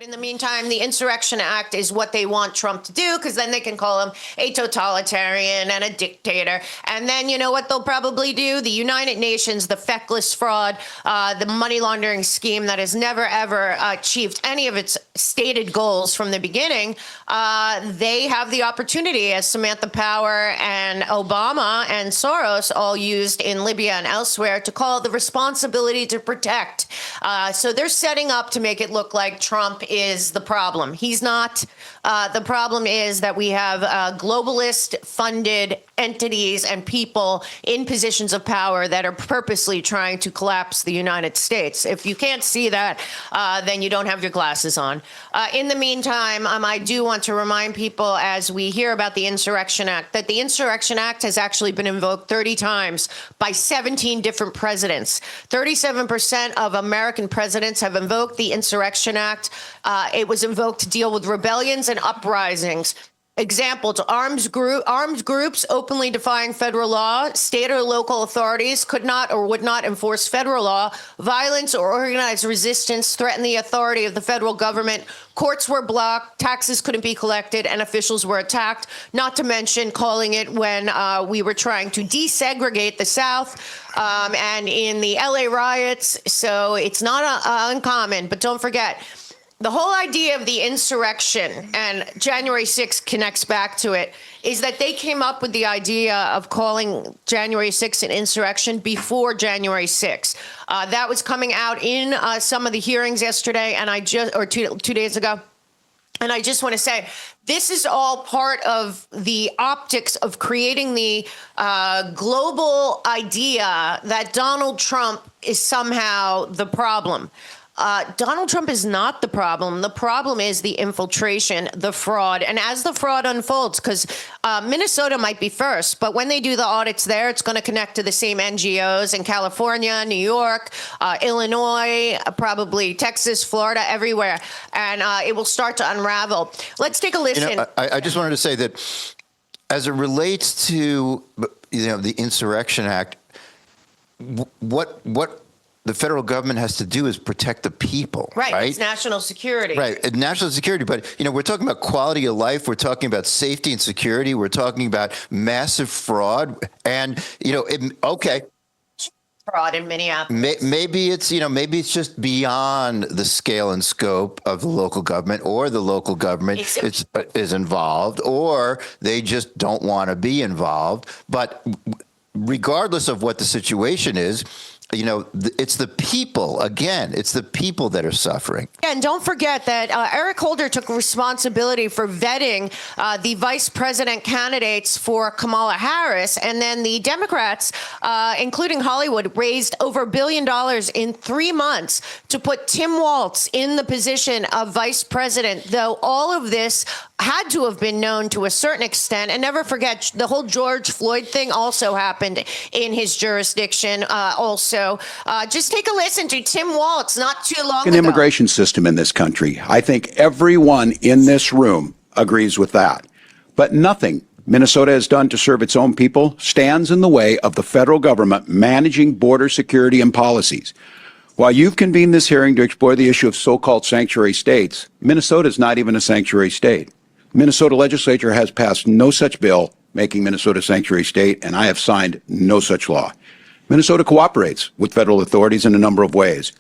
In the meantime, the Insurrection Act is what they want Trump to do, because then they can call him a totalitarian and a dictator. And then you know what they'll probably do? The United Nations, the feckless fraud, the money laundering scheme that has never, ever achieved any of its stated goals from the beginning, they have the opportunity, as Samantha Power and Obama and Soros all used in Libya and elsewhere, to call it the responsibility to protect. So they're setting up to make it look like Trump is the problem. He's not. The problem is that we have globalist-funded entities and people in positions of power that are purposely trying to collapse the United States. If you can't see that, then you don't have your glasses on. In the meantime, I do want to remind people, as we hear about the Insurrection Act, that the Insurrection Act has actually been invoked 30 times by 17 different presidents. 37% of American presidents have invoked the Insurrection Act. It was invoked to deal with rebellions and uprisings. Examples: armed groups openly defying federal law, state or local authorities could not or would not enforce federal law, violence or organized resistance threatened the authority of the federal government, courts were blocked, taxes couldn't be collected, and officials were attacked, not to mention calling it when we were trying to desegregate the South and in the LA riots. So it's not uncommon, but don't forget, the whole idea of the insurrection, and January 6th connects back to it, is that they came up with the idea of calling January 6th an insurrection before January 6th. That was coming out in some of the hearings yesterday, and two days ago. And I just want to say, this is all part of the optics of creating the global idea that Donald Trump is somehow the problem. Donald Trump is not the problem. The problem is the infiltration, the fraud. And as the fraud unfolds, because Minnesota might be first, but when they do the audits there, it's going to connect to the same NGOs in California, New York, Illinois, probably Texas, Florida, everywhere. And it will start to unravel. Let's take a listen. You know, I just wanted to say that as it relates to, the Insurrection Act, what the federal government has to do is protect the people, right? It's national security. Right, national security. But, we're talking about quality of life. We're talking about safety and security. We're talking about massive fraud. And, okay. Fraud in Minneapolis. Maybe it's, maybe it's just beyond the scale and scope of the local government, or the local government is involved, or they just don't want to be involved. But regardless of what the situation is, it's the people, again, it's the people that are suffering. And don't forget that Eric Holder took responsibility for vetting the vice president candidates for Kamala Harris. And then the Democrats, including Hollywood, raised over $1 billion in 3 months to put Tim Walz in the position of vice president, though all of this had to have been known to a certain extent. And never forget, the whole George Floyd thing also happened in his jurisdiction also. Just take a listen to Tim Walz not too long ago. An immigration system in this country. I think everyone in this room agrees with that. But nothing Minnesota has done to serve its own people stands in the way of the federal government managing border security and policies. While you've convened this hearing to explore the issue of so-called sanctuary states, Minnesota is not even a sanctuary state. Minnesota legislature has passed no such bill making Minnesota a sanctuary state, and I have signed no such law. Minnesota cooperates with federal authorities in a number of ways.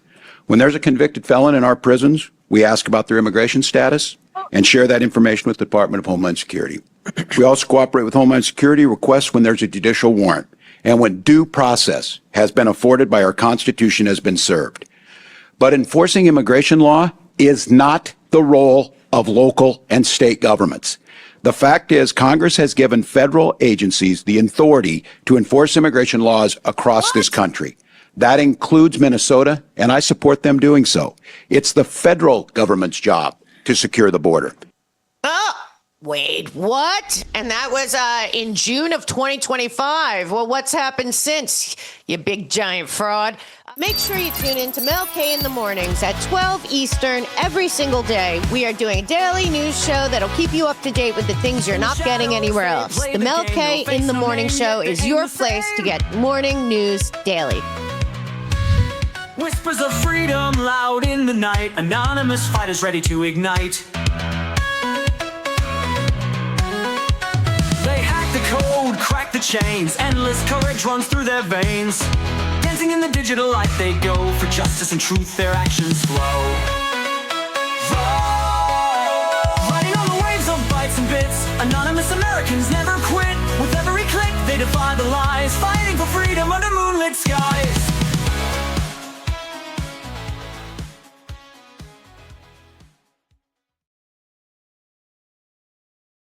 When there's a convicted felon in our prisons, we ask about their immigration status and share that information with the Department of Homeland Security. We also cooperate with Homeland Security requests when there's a judicial warrant and when due process has been afforded by our Constitution has been served. But enforcing immigration law is not the role of local and state governments. The fact is, Congress has given federal agencies the authority to enforce immigration laws across this country. That includes Minnesota, and I support them doing so. It's the federal government's job to secure the border. Oh, wait, what? And that was in June of 2025. Well, what's happened since, you big giant fraud? Make sure you tune in to Mel K in the mornings at 12 Eastern every single day. We are doing a daily news show that'll keep you up to date with the things you're not getting anywhere else. The Mel K in the morning show is your place to get morning news daily. Whispers of freedom loud in the night, anonymous fighters ready to ignite. They hack the code, crack the chains, endless courage runs through their veins. Dancing in the digital light they go, for justice and truth their actions flow. Riding on the waves of bytes and bits, anonymous Americans never quit. With every click they defy the line.